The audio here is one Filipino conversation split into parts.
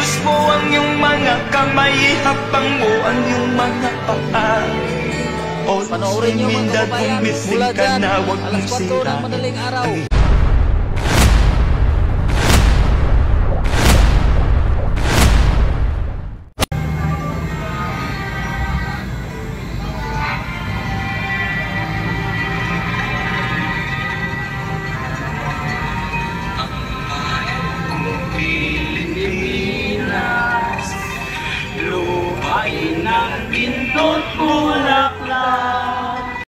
Ikilos mo ang iyong mga kamay, ihapang mo ang iyong mga paa. Panoorin niyo mga kababayan, mula dyan, alas 4 ng madaling araw. Lupain ng pintot bulaklak.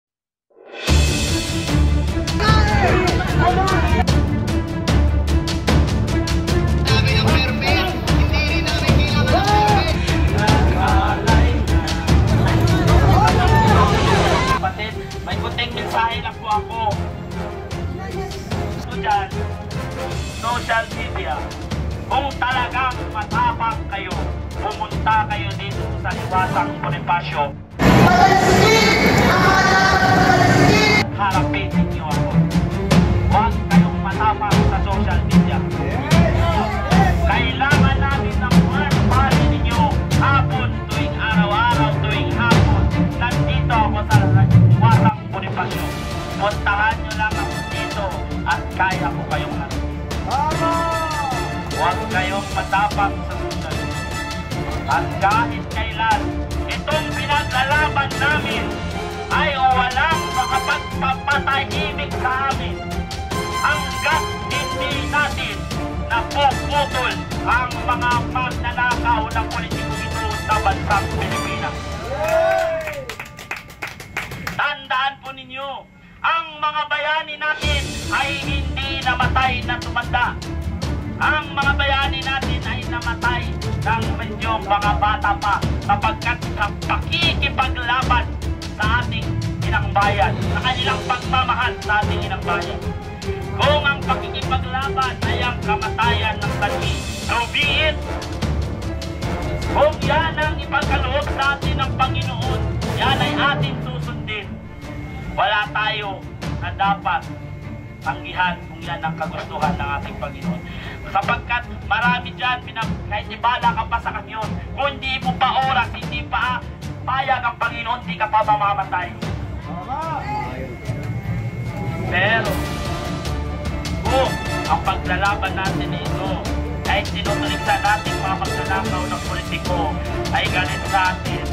Kapatid, may kunting mensahe lang po ako. So dyan, social media, kung talagang matapang kayo, pumunta kayo dito sa Liwasang Bonifacio. Harapin ninyo ako. Huwag kayong matapang sa social media. Kailangan namin ng pari ninyo hapon, tuwing araw-araw, tuwing hapon. Nandito ako sa Liwasang Bonifacio. Puntahan nyo lang ako dito at kaya ko kayong natin. Huwag kayong matapang sa social media. At kahit kailan, itong pinaglalaban namin ay walang makapagpapatahimik sa amin hanggat hindi natin napuputol ang mga magnanakaw ng politikong ito sa bansang Pilipinas. Tandaan po ninyo, ang mga bayani natin ay hindi namatay na tumanda. Ang mga bayani natin ay namatay ng medyo mga bata pa sapagkat sa pakikipaglaban sa ating inang bayan, sa kanilang pagmamahal sa ating inang bayan. Kung ang pakikipaglaban ay ang kamatayan ng sanhi, so be it. Kung yan ang ipagkaloob sa atin ng Panginoon, yan ay atin susundin. Wala tayo na dapat tanggihan kung yan ang kagustuhan ng ating Panginoon. Sapagkat marami dyan, kahit ibala ka pa sa kanyon, kung hindi mo pa oras, hindi pa payag ang Panginoon, hindi ka pa mamamatay. Pero, kung ang paglalaban natin ito, kahit tinutuligsa natin mga magnanakaw ng politiko, ay galit sa atin.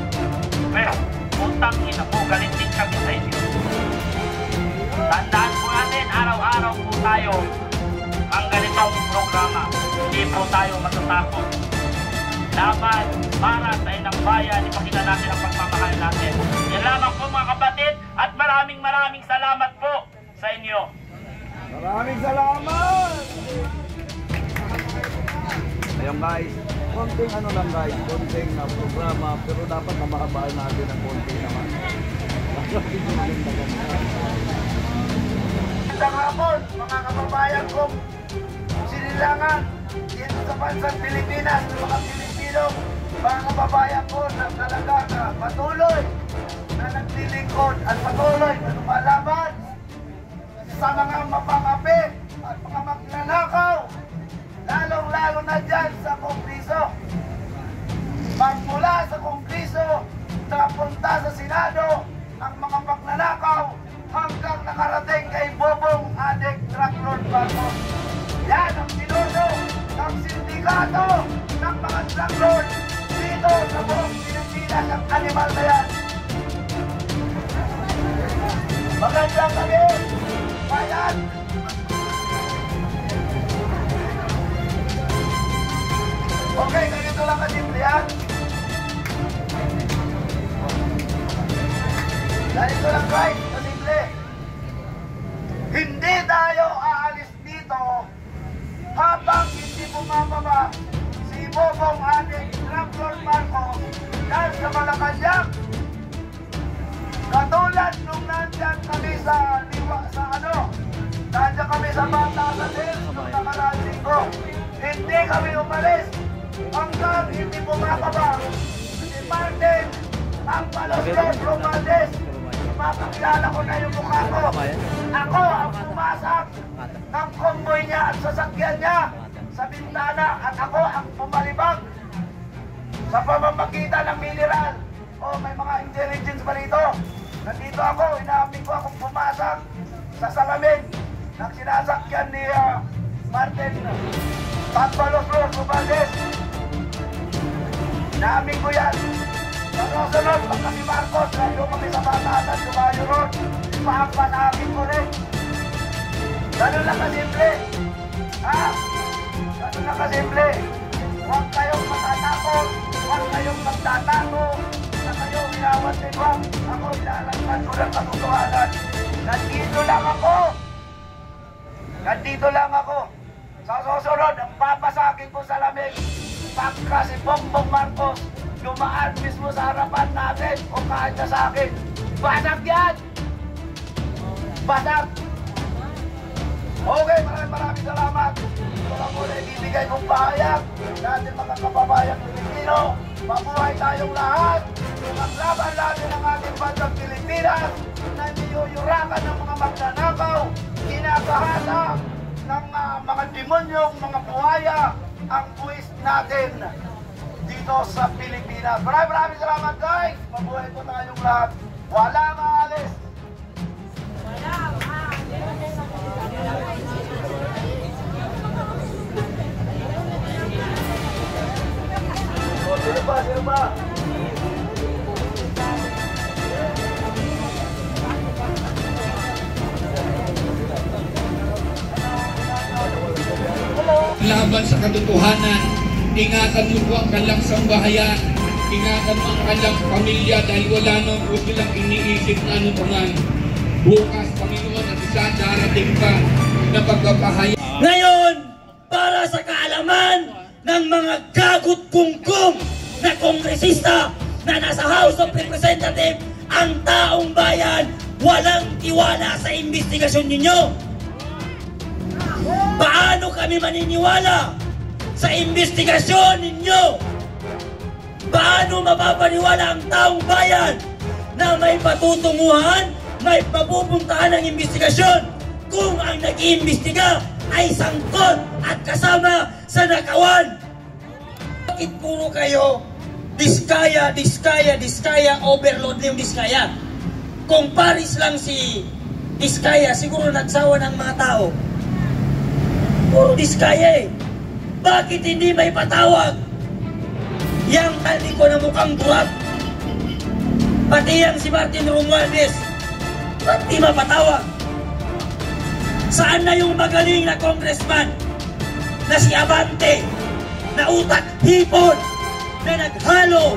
Pero, utang ina po, galit din kami sa inyo. Tandaan po natin, araw-araw po tayo ang ganitong programa. Hindi po tayo matatakot. Laban para sa inang bayan, ipakita natin ang pagmamahal natin. Yan lamang po mga kapatid at maraming salamat po sa inyo. Maraming salamat! Ayun guys, konting ano lang guys, konting na programa, pero dapat na makabahan natin ng konti naman. Magandang hapon, mga kababayan kong sinilangan dito sa bansang Pilipinas, mga Pilipino, mga kababayan ko na talaga na patuloy na naglilingkod at patuloy na lumalaban sa mga mapangapi at mga magnanakaw, lalong-lalo na dyan sa Kongreso. Magmula sa Kongreso, napunta sa Senado, ang mga magnanakaw hanggang nakarating kay Bobong Adik Truck Lord Marcos. Yan ang pinuno ng sindikato ng mga truck lord dito sa buong Pilipinas, ang animal na yan. Magandang gabi, bayan! Okay, ganito lang kasimple yan. Ganito lang guys, kasimple. Hindi tayo aalis dito habang hindi bumababa si Bobong Adik Truck Lord Marcos dahil sa Malacanang. Katulad nung nandyan kami sa nandyan kami sa Batangas nung nakaraan linggo. Hindi kami umalis hanggang hindi bumababa si Martin ang Palos Romaldes. Mapakilala ko na yung mukha ko. Ako ang pumasok ng convoy niya at sasakyan niya sa bintana at ako ang pumalibag sa pamamagitan ng mineral. O may mga intelligence ba rito? Nandito ako, inaamin ko akong pumasok sa salamin ng sinasakyan ni Martin Pagbalos Romualdez. Inaamin ko yan. Sunod, pag kami Marcos, nandun kami sa batasan, lumayo ron, ipahagpanamin ko rin. Ganun lang kasimple. Ha? Ganun lang kasimple. Huwag kayong matatakot, huwag kayong magtatago, na kayo inawat ni Juan. Ako ilalagpan ko ng katotohanan. Nandito lang ako. Nandito lang ako. Sa susunod, ang papasakin ko sa lamig, pagka si Bongbong Marcos dumaan mismo sa harapan natin o kahit na sa akin, basag yan! Basag! Okay, maraming salamat. Ito lang muna ibibigay kong pahayag natin mga kababayang Pilipino. Mabuhay tayong lahat. Maglaban natin ang ating bansang Pilipinas na niyuyurakan ng mga magnanakaw, kinakahasa ng mga demonyong, mga buhaya ang buwis natin dito sa Pilipinas. Maraming salamat guys. Mabuhay po tayong lahat. Walang aalis. Sino ba? Laban sa katotohanan, ingatan mo po ang kanilang sambahayan, ingatan mo ang kanilang pamilya dahil wala nang po silang iniisip na ano paman. Bukas, Panginoon, at isa darating pa na pagpapahayag. Ngayon, para sa kaalaman ng mga gagot kungkong na kongresista na nasa House of Representatives, ang taong bayan walang tiwala sa investigasyon ninyo. Paano kami maniniwala sa investigasyon ninyo? Paano mapapaniwala ang taong bayan na may patutunguhan, may papupuntahan ng investigasyon kung ang nag-iimbestiga ay sangkot at kasama sa nakawan? Bakit puro kayo Diskaya, overload na yung Diskaya? Kung Paris lang si Diskaya, siguro nagsawa ng mga tao. Puro Diskaya eh. Bakit hindi may patawag? Yang tali ko na mukhang durap. Pati yang si Martin Romualdez. Ba't di mapatawag? Saan na yung magaling na congressman na si Abante, na utak hipon, na naghalo